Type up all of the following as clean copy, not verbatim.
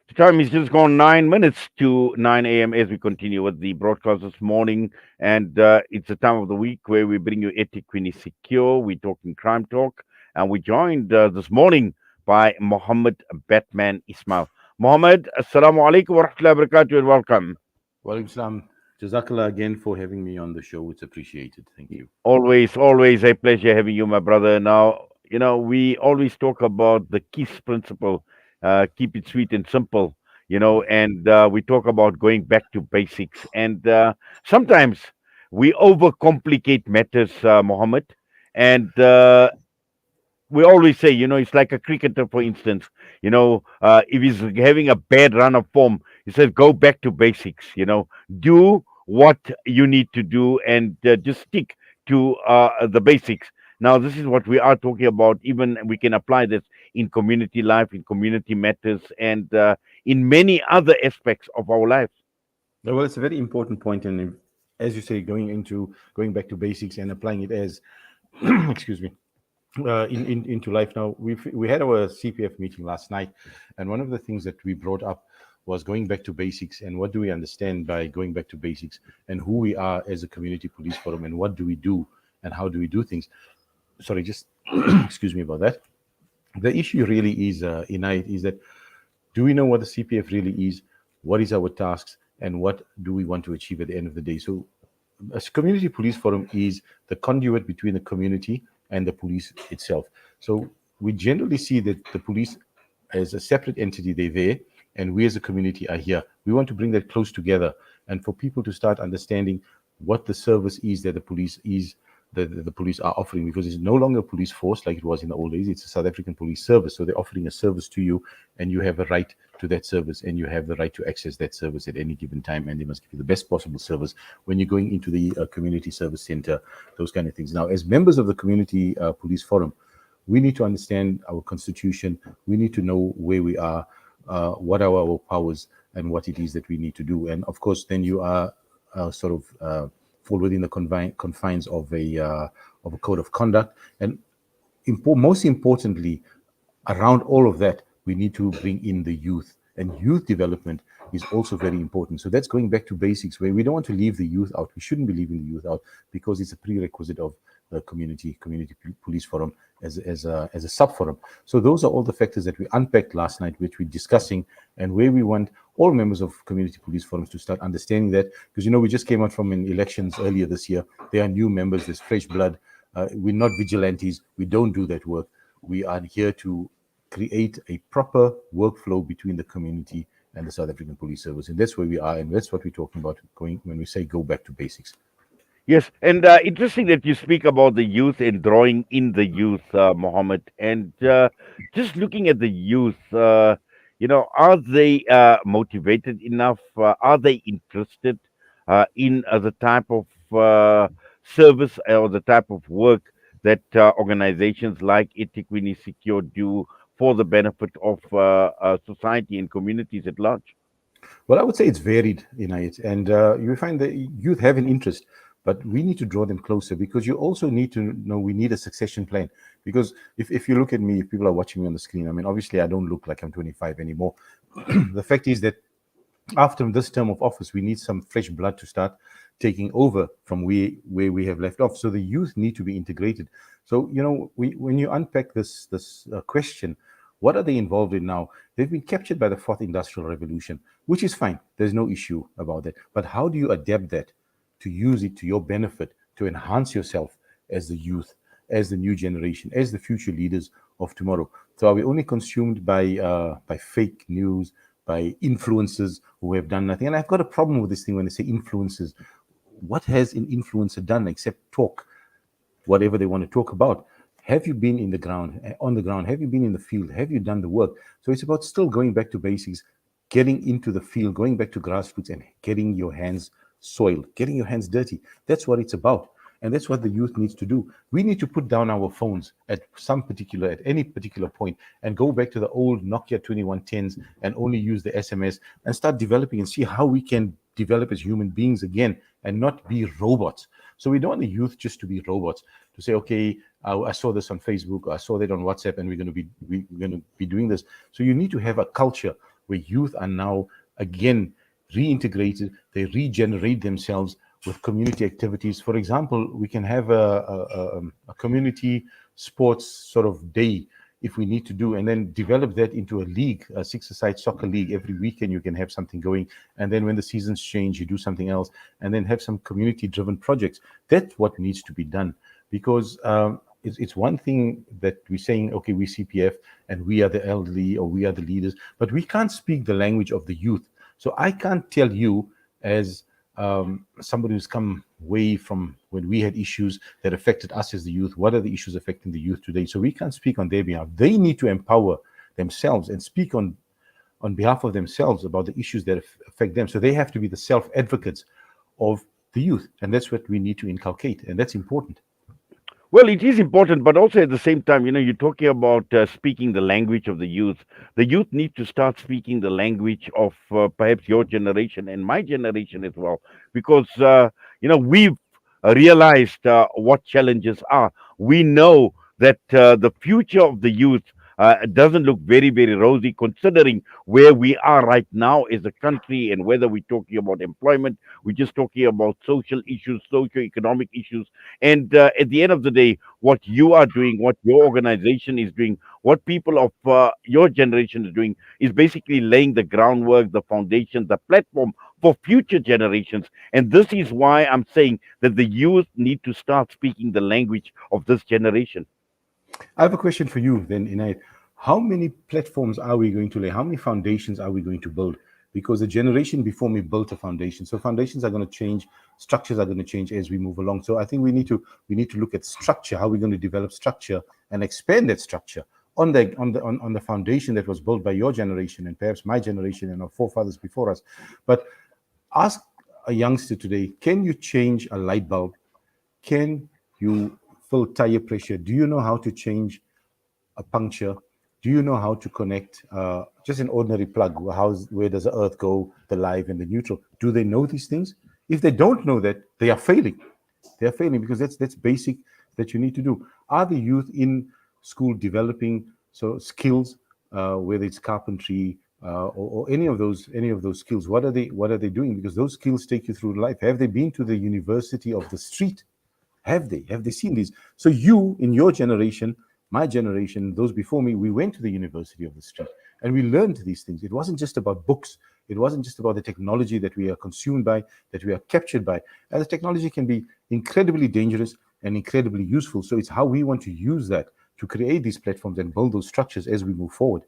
The time is just gone 9 minutes to 9 a.m. as we continue with the broadcast this morning. And it's the time of the week where we bring you eThekwini Secure. We're talking crime talk. And we joined this morning by Mohammed Batman Ismail. Mohammed, Assalamu alaikum wa rahmatullahi wa barakatuh and welcome. Walaikum salam. Jazakallah again for having me on the show. It's appreciated. Thank you. Always a pleasure having you, my brother. Now, we always talk about the KISS principle, keep it sweet and simple, and we talk about going back to basics. And sometimes we overcomplicate matters, Mohammed. And we always say, it's like a cricketer, for instance, if he's having a bad run of form, he says, go back to basics, do what you need to do and just stick to the basics. Now, this is what we are talking about. Even we can apply this in community life, in community matters, and in many other aspects of our lives. Well, it's a very important point, and as you say, going back to basics and applying it as, excuse me, into life. Now we had our CPF meeting last night, and one of the things that we brought up was going back to basics and what do we understand by going back to basics and who we are as a community police forum and what do we do and how do we do things. Sorry, just excuse me about that. The issue really is, Inayat, is that do we know what the CPF really is? What is our tasks? And what do we want to achieve at the end of the day? So, a community police forum is the conduit between the community and the police itself. So, we generally see that the police as a separate entity, they're there, and we as a community are here. We want to bring that close together and for people to start understanding what the service is that the police is the police are offering, because it's no longer a police force like it was in the old days. It's a South African police service. So they're offering a service to you, and you have a right to that service, and you have the right to access that service at any given time. And they must give you the best possible service when you're going into the community service center, those kind of things. Now, as members of the community police forum, we need to understand our constitution. We need to know where we are, what are our powers, and what it is that we need to do. And of course, then you are fall within the confines of a code of conduct. And most importantly, around all of that, we need to bring in the youth. And youth development is also very important. So that's going back to basics, where we don't want to leave the youth out. We shouldn't be leaving the youth out because it's a prerequisite of the community police forum as a sub forum. So those are all the factors that we unpacked last night, which we're discussing, and where we want all members of community police forums to start understanding that, because we just came out from an elections earlier this year. There are new members, there's fresh blood. We're not vigilantes. We don't do that work. We are here to create a proper workflow between the community and the South African Police Service, and that's where we are, and that's what we're talking about when we say go back to basics. Yes, and interesting that you speak about the youth and drawing in the youth, Mohammed. And just looking at the youth, are they motivated enough? Are they interested in the type of service or the type of work that organizations like eThekwini Secure do for the benefit of society and communities at large? Well, I would say it's varied, and you find that youth have an interest, but we need to draw them closer, because you also need to know we need a succession plan. Because if you look at me, if people are watching me on the screen, I mean, obviously I don't look like I'm 25 anymore. The fact is that after this term of office, we need some fresh blood to start taking over from where we have left off. So the youth need to be integrated. So when you unpack this question, what are they involved in now? They've been captured by the fourth industrial revolution, which is fine. There's no issue about that. But how do you adapt that to use it to your benefit, to enhance yourself as the youth, as the new generation, as the future leaders of tomorrow? So are we only consumed by fake news, by influencers who have done nothing? And I've got a problem with this thing when they say influencers. What has an influencer done except talk whatever they want to talk about? Have you been on the ground? Have you been in the field? Have you done the work? So it's about still going back to basics, getting into the field, going back to grassroots and getting your hands soiled, getting your hands dirty. That's what it's about. And that's what the youth needs to do. We need to put down our phones at any particular point and go back to the old Nokia 2110s and only use the SMS and start developing and see how we can develop as human beings again and not be robots. So we don't want the youth just to be robots, to say, okay, I saw this on Facebook, I saw that on WhatsApp, and we're going to be doing this. So you need to have a culture where youth are now again reintegrated. They regenerate themselves with community activities. For example, we can have a community sports sort of day if we need to do, and then develop that into a league, a six-a-side soccer league. Every weekend you can have something going, and then when the seasons change, you do something else, and then have some community-driven projects. That's what needs to be done, because it's one thing that we're saying, okay, we CPF and we are the elderly or we are the leaders, but we can't speak the language of the youth. So I can't tell you, as somebody who's come way from when we had issues that affected us as the youth, what are the issues affecting the youth today? So we can't speak on their behalf. They need to empower themselves and speak on behalf of themselves about the issues that affect them. So they have to be the self advocates of the youth, and that's what we need to inculcate, and that's important. Well, it is important, but also at the same time, you're talking about speaking the language of the youth. The youth need to start speaking the language of perhaps your generation and my generation as well, because we've realized what challenges are. We know that the future of the youth doesn't look very, very rosy, considering where we are right now as a country, and whether we're talking about employment, we're just talking about social issues, socio-economic issues, and at the end of the day, what you are doing, what your organization is doing, what people of your generation is doing, is basically laying the groundwork, the foundation, the platform for future generations. And this is why I'm saying that the youth need to start speaking the language of this generation. I have a question for you then, Inayat. How many platforms are we going to lay? How many foundations are we going to build? Because the generation before me built a foundation. So foundations are going to change, structures are going to change as we move along. So I think we need to look at structure, how we're going to develop structure and expand that structure on the foundation that was built by your generation and perhaps my generation and our forefathers before us. But ask a youngster today, can you change a light bulb? Can you fill tire pressure? Do you know how to change a puncture? Do you know how to connect just an ordinary plug? Where does the earth go, the live and the neutral? Do they know these things? If they don't know that, they are failing. They are failing because that's basic that you need to do. Are the youth in school developing skills, whether it's carpentry or any of those skills? What are they doing? Because those skills take you through life. Have they been to the university of the street? Have they seen these? So you, in your generation, my generation, those before me, we went to the University of the Street and we learned these things. It wasn't just about books. It wasn't just about the technology that we are consumed by, that we are captured by. And the technology can be incredibly dangerous and incredibly useful. So it's how we want to use that to create these platforms and build those structures as we move forward.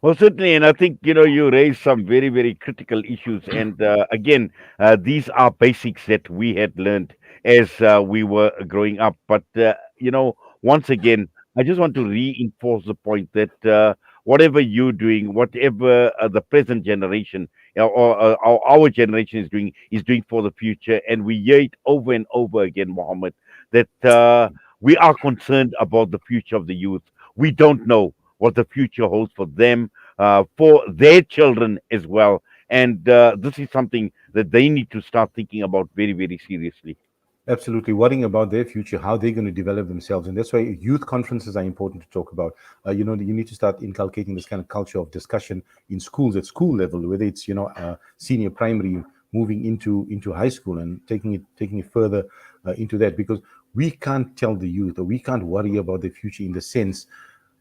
Well, certainly, and I think you raised some very, very critical issues, and again, these are basics that we had learned as we were growing up. But once again, I just want to reinforce the point that whatever you're doing, whatever the present generation or our generation is doing for the future, and we hear it over and over again, Mohammed, that we are concerned about the future of the youth. We don't know what the future holds for them, for their children as well. And this is something that they need to start thinking about very, very seriously. Absolutely, worrying about their future, how they're going to develop themselves, and that's why youth conferences are important to talk about. You need to start inculcating this kind of culture of discussion in schools at school level, whether it's senior primary, moving into high school, and taking it further into that, because we can't tell the youth or we can't worry about the future in the sense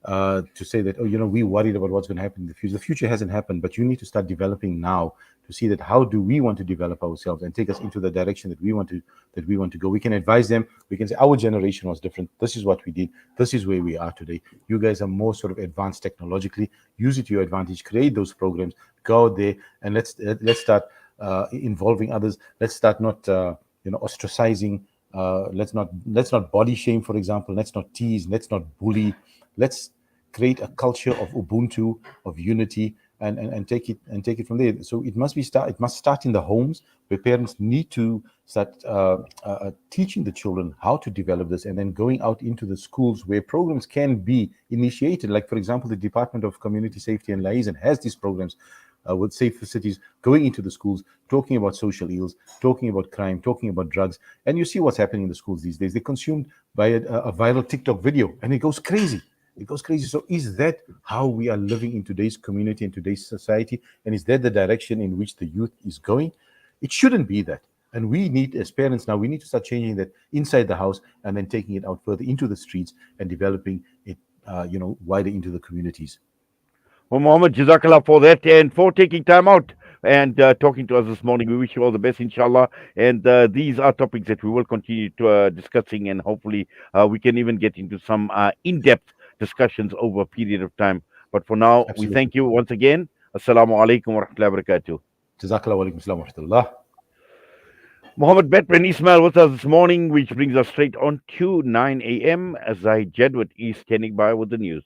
to say that, we're worried about what's going to happen in the future. The future hasn't happened, but you need to start developing now to see that how do we want to develop ourselves and take us into the direction that we want to go. We can advise them. We can say our generation was different. This is what we did. This is where we are today. You guys are more sort of advanced technologically. Use it to your advantage. Create those programs. Go out there and let's start involving others. Let's start not ostracizing. Let's not body shame, for example. Let's not tease. Let's not bully. Let's create a culture of Ubuntu, of unity, and take it from there. So it must start in the homes, where parents need to start teaching the children how to develop this, and then going out into the schools where programs can be initiated. Like, for example, the Department of Community Safety and Liaison has these programs with Safer Cities, going into the schools, talking about social ills, talking about crime, talking about drugs. And you see what's happening in the schools these days. They're consumed by a viral TikTok video, and it goes crazy. It goes crazy. So is that how we are living in today's community, in today's society? And is that the direction in which the youth is going? It shouldn't be that. And we need, as parents now, we need to start changing that inside the house and then taking it out further into the streets and developing it, wider into the communities. Well, Mohammed, Jazakallah for that and for taking time out and talking to us this morning. We wish you all the best, inshallah. And these are topics that we will continue to discussing, and hopefully we can even get into some in-depth discussions over a period of time. But for now, we Absolutely. thank you once again. Assalamu alaikum wa rahmatullahi wa barakatuh. Jazakallah wa alaikum salam wa rahmatullah. Mohammed Batman Ismail with us this morning, which brings us straight on to 9 a.m. as I Jedward is standing by with the news.